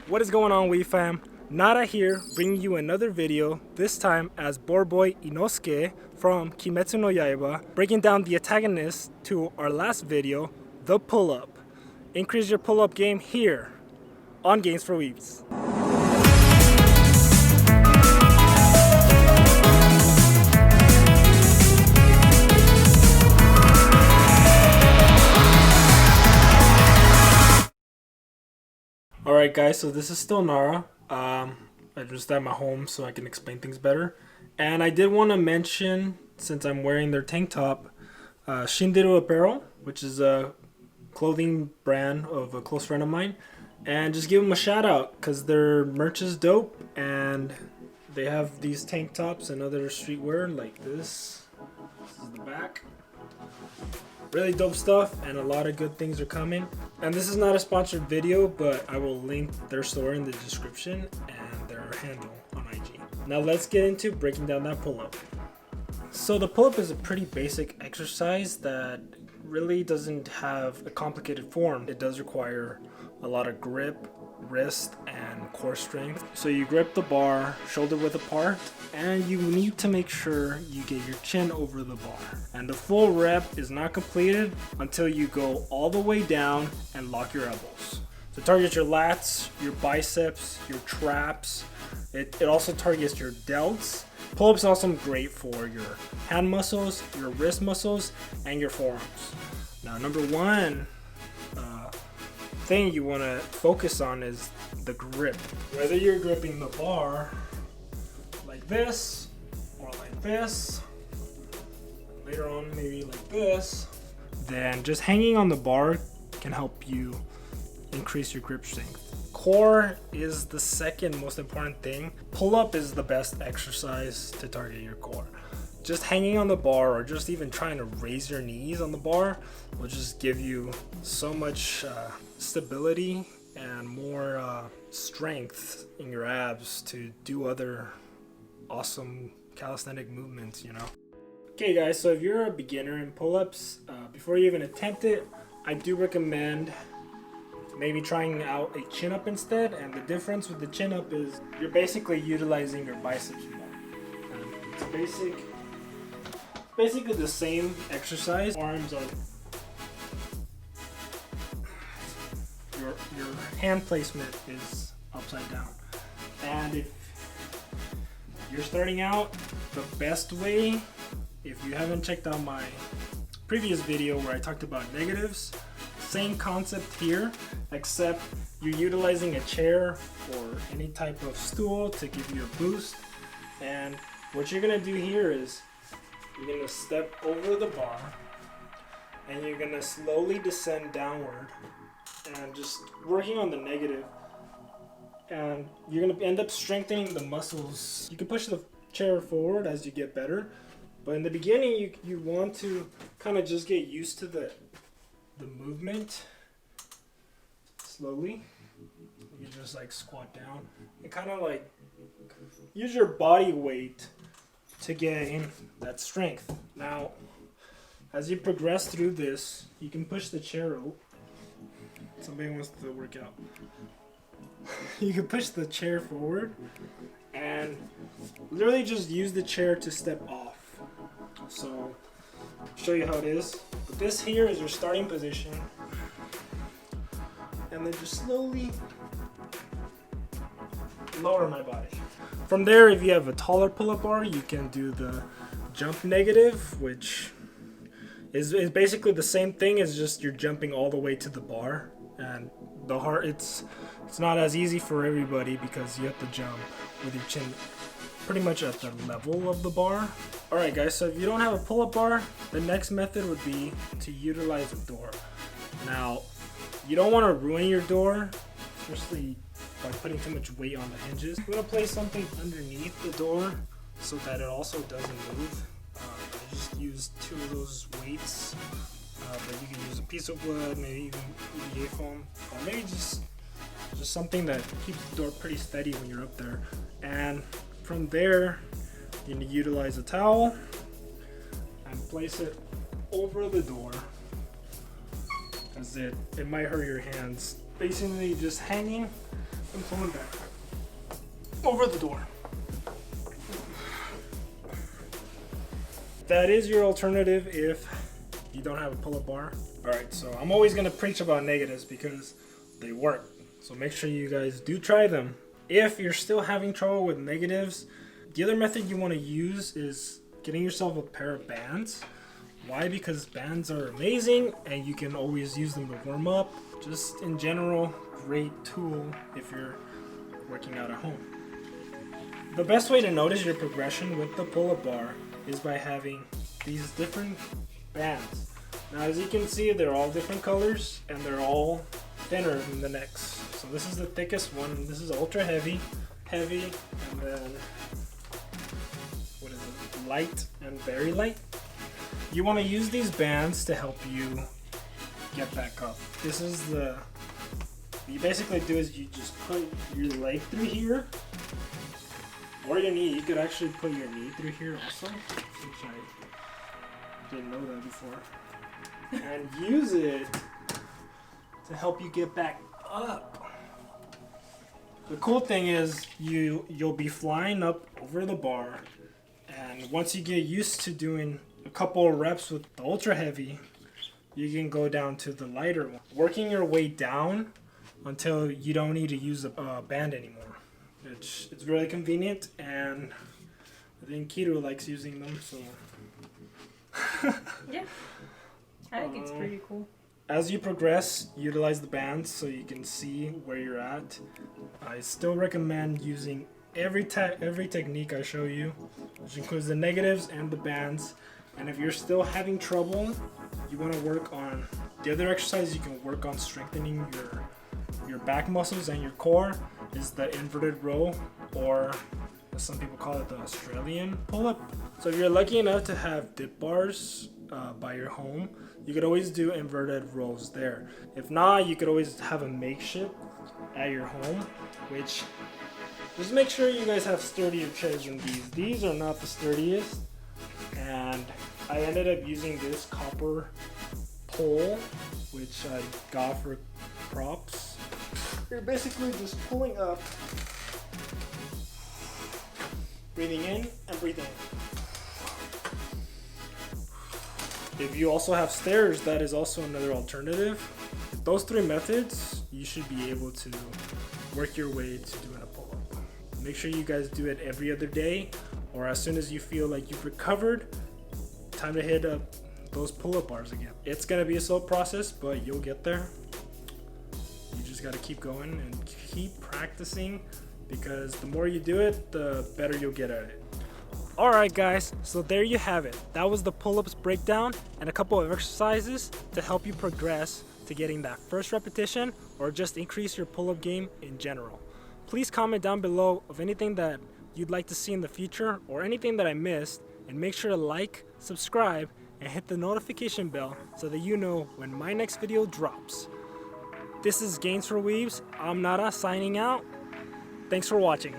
What is going on, Wii fam? Nara here, bringing you another video, this time as boy Inosuke from Kimetsu no Yaiba, breaking down the antagonist to our last video, the pull-up. Increase your pull-up game here, on Games for Weebs. Alright guys, so this is still Nara. I'm just at my home so I can explain things better. And I did want to mention, since I'm wearing their tank top, Shinderu Apparel, which is a clothing brand of a close friend of mine. And just give them a shout out because their merch is dope and they have these tank tops and other streetwear like this. This is the back. Really dope stuff, and a lot of good things are coming. And this is not a sponsored video, but I will link their store in the description and their handle on IG. Now let's get into breaking down that pull-up. So the pull-up is a pretty basic exercise that really doesn't have a complicated form. It does require a lot of grip, wrist, and core strength. So you grip the bar shoulder width apart, and you need to make sure you get your chin over the bar. And the full rep is not completed until you go all the way down and lock your elbows. So target your lats, your biceps, your traps. It also targets your delts. Pull-ups are also great for your hand muscles, your wrist muscles, and your forearms. Now number one thing you want to focus on is the grip. Whether you're gripping the bar like this or like this, later on maybe like this, then just hanging on the bar can help you increase your grip strength. Core is the second most important thing. Pull-up is the best exercise to target your core. Just hanging on the bar or just even trying to raise your knees on the bar will just give you so much stability and more strength in your abs to do other awesome calisthenic movements, you know. Okay guys, so if you're a beginner in pull-ups, before you even attempt it, I do recommend maybe trying out a chin-up instead. And the difference with the chin-up is you're basically utilizing your biceps more. It's basically the same exercise. Arms are your hand placement is upside down. And if you're starting out, the best way, if you haven't checked out my previous video where I talked about negatives, same concept here, except you're utilizing a chair or any type of stool to give you a boost. And what you're gonna do here is you're gonna step over the bar and you're gonna slowly descend downward and just working on the negative, and you're gonna end up strengthening the muscles. You can push the chair forward as you get better, but in the beginning you want to kind of just get used to the movement. Slowly you just like squat down and kind of like use your body weight to gain that strength. Now as you progress through this, you can push the chair out. Somebody wants to work out. You can push the chair forward and literally just use the chair to step off. So I'll show you how it is. But this here is your starting position, and then just slowly lower my body. From there, if you have a taller pull-up bar, you can do the jump negative, which is basically the same thing as just you're jumping all the way to the bar. And it's not as easy for everybody because you have to jump with your chin pretty much at the level of the bar. Alright guys, so if you don't have a pull-up bar, the next method would be to utilize a door. Now, you don't want to ruin your door, especially by putting too much weight on the hinges. You want to place something underneath the door so that it also doesn't move. I just use two of those weights. But you can use a piece of wood, maybe even EVA foam, or maybe just something that keeps the door pretty steady when you're up there. And from there, you need to utilize a towel and place it over the door, as it might hurt your hands. Basically just hanging and pulling back over the door. That is your alternative if you don't have a pull-up bar. Alright, so I'm always going to preach about negatives because they work. So make sure you guys do try them. If you're still having trouble with negatives, the other method you want to use is getting yourself a pair of bands. Why? Because bands are amazing and you can always use them to warm up. Just in general, great tool if you're working out at home. The best way to notice your progression with the pull-up bar is by having these different bands. Now as you can see, they're all different colors and they're all thinner than the next. So this is the thickest one. This is ultra heavy, and then what is it? Light and very light. You want to use these bands to help you get back up. This is what you basically do is you just put your leg through here, or your knee. You could actually put your knee through here also, which I didn't know that before, and use it to help you get back up. The cool thing is you'll be flying up over the bar, and once you get used to doing a couple of reps with the ultra heavy, you can go down to the lighter one, working your way down until you don't need to use a band anymore. It's really convenient, and I think Kiru likes using them, so yeah, I think it's pretty cool. As you progress, utilize the bands so you can see where you're at. I still recommend using every technique I show you, which includes the negatives and the bands. And if you're still having trouble, you want to work on the other exercise. You can work on strengthening your back muscles and your core. Is the inverted row, or as some people call it, the Australian pull-up. So if you're lucky enough to have dip bars by your home, you could always do inverted rows there. If not, you could always have a makeshift at your home, which just make sure you guys have sturdier chairs than these. These are not the sturdiest, and I ended up using this copper pole, which I got for props. You're basically just pulling up, breathing in and breathing out. If you also have stairs, that is also another alternative. With those three methods, you should be able to work your way to doing a pull-up. Make sure you guys do it every other day, or as soon as you feel like you've recovered, time to hit up those pull-up bars again. It's gonna be a slow process, but you'll get there. You just gotta keep going and keep practicing, because the more you do it, the better you'll get at it. Alright guys, so there you have it. That was the pull-ups breakdown and a couple of exercises to help you progress to getting that first repetition, or just increase your pull-up game in general. Please comment down below of anything that you'd like to see in the future or anything that I missed, and make sure to like, subscribe, and hit the notification bell so that you know when my next video drops. This is Gains for Weaves. I'm Nara signing out. Thanks for watching.